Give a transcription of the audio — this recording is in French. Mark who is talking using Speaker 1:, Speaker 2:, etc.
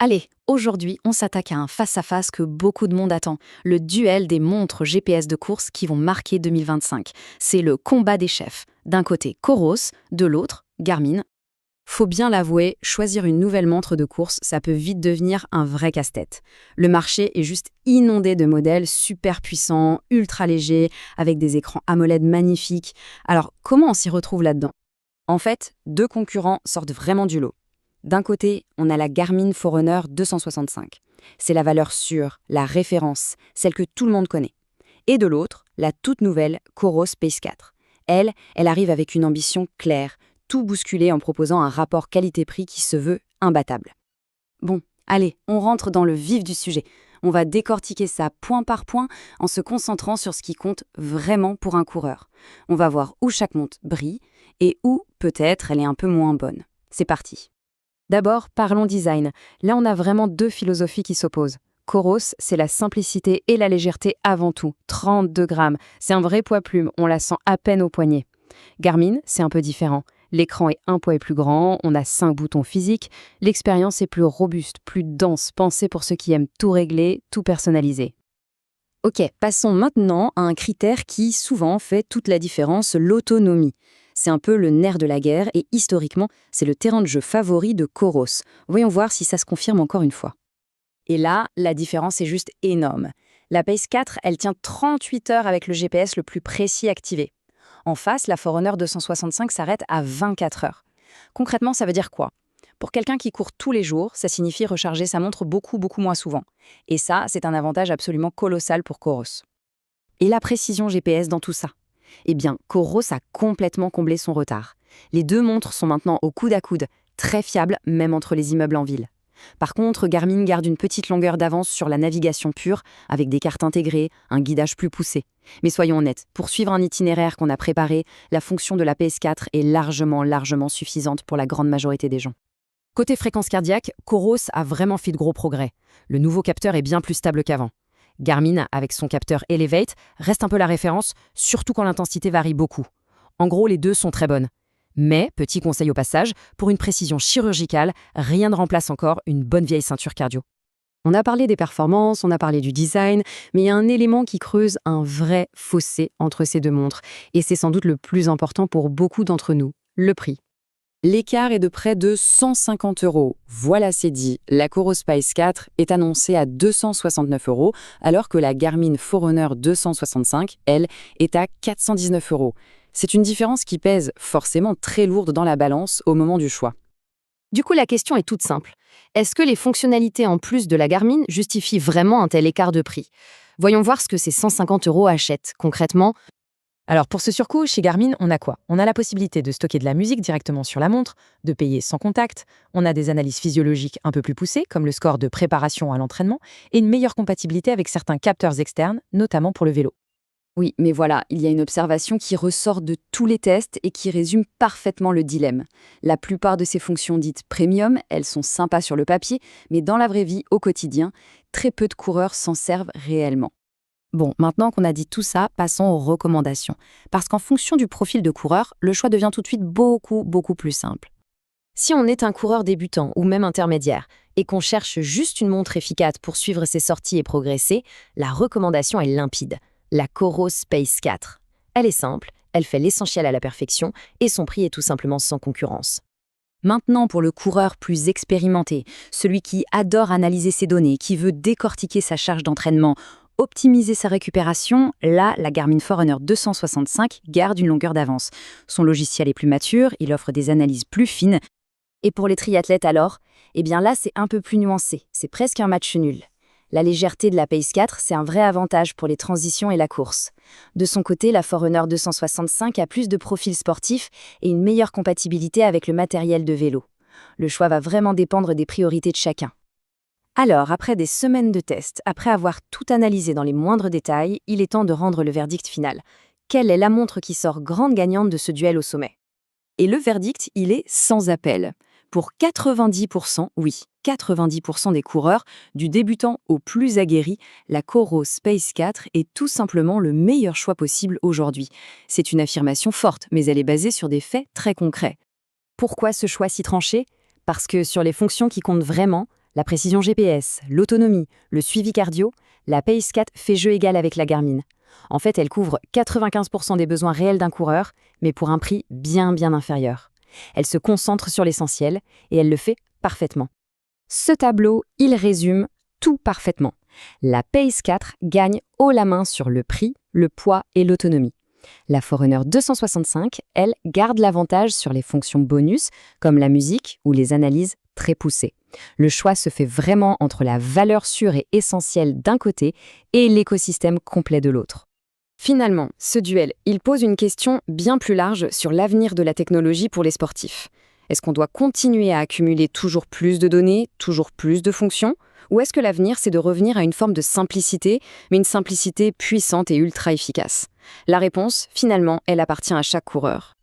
Speaker 1: Allez, aujourd'hui, on s'attaque à un face-à-face que beaucoup de monde attend, le duel des montres GPS de course qui vont marquer 2025. C'est le combat des chefs. D'un côté, Coros, de l'autre, Garmin. Faut bien l'avouer, choisir une nouvelle montre de course, ça peut vite devenir un vrai casse-tête. Le marché est juste inondé de modèles super puissants, ultra légers, avec des écrans AMOLED magnifiques. Alors, comment on s'y retrouve là-dedans? En fait, deux concurrents sortent vraiment du lot. D'un côté, on a la Garmin Forerunner 265. C'est la valeur sûre, la référence, celle que tout le monde connaît. Et de l'autre, la toute nouvelle Coros Space 4. Elle arrive avec une ambition claire, tout bousculer en proposant un rapport qualité-prix qui se veut imbattable. Bon, allez, on rentre dans le vif du sujet. On va décortiquer ça point par point en se concentrant sur ce qui compte vraiment pour un coureur. On va voir où chaque montre brille et où, peut-être, elle est un peu moins bonne. C'est parti. D'abord, parlons design. Là, on a vraiment deux philosophies qui s'opposent. Coros, c'est la simplicité et la légèreté avant tout. 32 grammes. C'est un vrai poids plume, on la sent à peine au poignet. Garmin, c'est un peu différent. L'écran est un poil plus grand, on a 5 boutons physiques. L'expérience est plus robuste, plus dense, pensée pour ceux qui aiment tout régler, tout personnaliser. Ok, passons maintenant à un critère qui souvent fait toute la différence, l'autonomie. C'est un peu le nerf de la guerre et historiquement, c'est le terrain de jeu favori de Coros. Voyons voir si ça se confirme encore une fois. Et là, la différence est juste énorme. La Pace 4, elle tient 38 heures avec le GPS le plus précis activé. En face, la Forerunner 265 s'arrête à 24 heures. Concrètement, ça veut dire quoi? Pour quelqu'un qui court tous les jours, ça signifie recharger sa montre beaucoup moins souvent. Et ça, c'est un avantage absolument colossal pour Coros. Et la précision GPS dans tout ça? Eh bien, Coros a complètement comblé son retard. Les deux montres sont maintenant au coude à coude, très fiables même entre les immeubles en ville. Par contre, Garmin garde une petite longueur d'avance sur la navigation pure, avec des cartes intégrées, un guidage plus poussé. Mais soyons honnêtes, pour suivre un itinéraire qu'on a préparé, la fonction de la PS4 est largement suffisante pour la grande majorité des gens. Côté fréquence cardiaque, Coros a vraiment fait de gros progrès. Le nouveau capteur est bien plus stable qu'avant. Garmin, avec son capteur Elevate, reste un peu la référence, surtout quand l'intensité varie beaucoup. En gros, les deux sont très bonnes. Mais, petit conseil au passage, pour une précision chirurgicale, rien ne remplace encore une bonne vieille ceinture cardio. On a parlé des performances, on a parlé du design, mais il y a un élément qui creuse un vrai fossé entre ces deux montres, et c'est sans doute le plus important pour beaucoup d'entre nous, le prix. L'écart est de près de 150 €. Voilà, c'est dit. La Coros Space 4 est annoncée à 269 €, alors que la Garmin Forerunner 265, elle, est à 419 €. C'est une différence qui pèse forcément très lourde dans la balance au moment du choix. Du coup, la question est toute simple. Est-ce que les fonctionnalités en plus de la Garmin justifient vraiment un tel écart de prix? Voyons voir ce que ces 150 € achètent concrètement.
Speaker 2: Alors pour ce surcoût, chez Garmin, on a quoi? On a la possibilité de stocker de la musique directement sur la montre, de payer sans contact, on a des analyses physiologiques un peu plus poussées, comme le score de préparation à l'entraînement, et une meilleure compatibilité avec certains capteurs externes, notamment pour le vélo.
Speaker 1: Oui, mais voilà, il y a une observation qui ressort de tous les tests et qui résume parfaitement le dilemme. La plupart de ces fonctions dites premium, elles sont sympas sur le papier, mais dans la vraie vie, au quotidien, très peu de coureurs s'en servent réellement. Bon, maintenant qu'on a dit tout ça, passons aux recommandations. Parce qu'en fonction du profil de coureur, le choix devient tout de suite beaucoup plus simple. Si on est un coureur débutant ou même intermédiaire et qu'on cherche juste une montre efficace pour suivre ses sorties et progresser, la recommandation est limpide. La Coros Space 4. Elle est simple, elle fait l'essentiel à la perfection et son prix est tout simplement sans concurrence. Maintenant, pour le coureur plus expérimenté, celui qui adore analyser ses données, qui veut décortiquer sa charge d'entraînement, optimiser sa récupération, là, la Garmin Forerunner 265 garde une longueur d'avance. Son logiciel est plus mature, il offre des analyses plus fines. Et pour les triathlètes alors, eh bien là, c'est un peu plus nuancé, c'est presque un match nul. La légèreté de la Pace 4, c'est un vrai avantage pour les transitions et la course. De son côté, la Forerunner 265 a plus de profil sportif et une meilleure compatibilité avec le matériel de vélo. Le choix va vraiment dépendre des priorités de chacun. Alors, après des semaines de tests, après avoir tout analysé dans les moindres détails, il est temps de rendre le verdict final. Quelle est la montre qui sort grande gagnante de ce duel au sommet? Et le verdict, il est sans appel. Pour 90%, oui, 90% des coureurs, du débutant au plus aguerri, la Coros Space 4 est tout simplement le meilleur choix possible aujourd'hui. C'est une affirmation forte, mais elle est basée sur des faits très concrets. Pourquoi ce choix si tranché? Parce que sur les fonctions qui comptent vraiment, La précision GPS, l'autonomie, le suivi cardio, la Pace 4 fait jeu égal avec la Garmin. En fait, elle couvre 95% des besoins réels d'un coureur, mais pour un prix bien inférieur. Elle se concentre sur l'essentiel et elle le fait parfaitement. Ce tableau, il résume tout parfaitement. La Pace 4 gagne haut la main sur le prix, le poids et l'autonomie. La Forerunner 265, elle, garde l'avantage sur les fonctions bonus, comme la musique ou les analyses très poussées. Le choix se fait vraiment entre la valeur sûre et essentielle d'un côté et l'écosystème complet de l'autre. Finalement, ce duel, il pose une question bien plus large sur l'avenir de la technologie pour les sportifs. Est-ce qu'on doit continuer à accumuler toujours plus de données, toujours plus de fonctions ? Ou est-ce que l'avenir, c'est de revenir à une forme de simplicité, mais une simplicité puissante et ultra efficace ? La réponse, finalement, elle appartient à chaque coureur.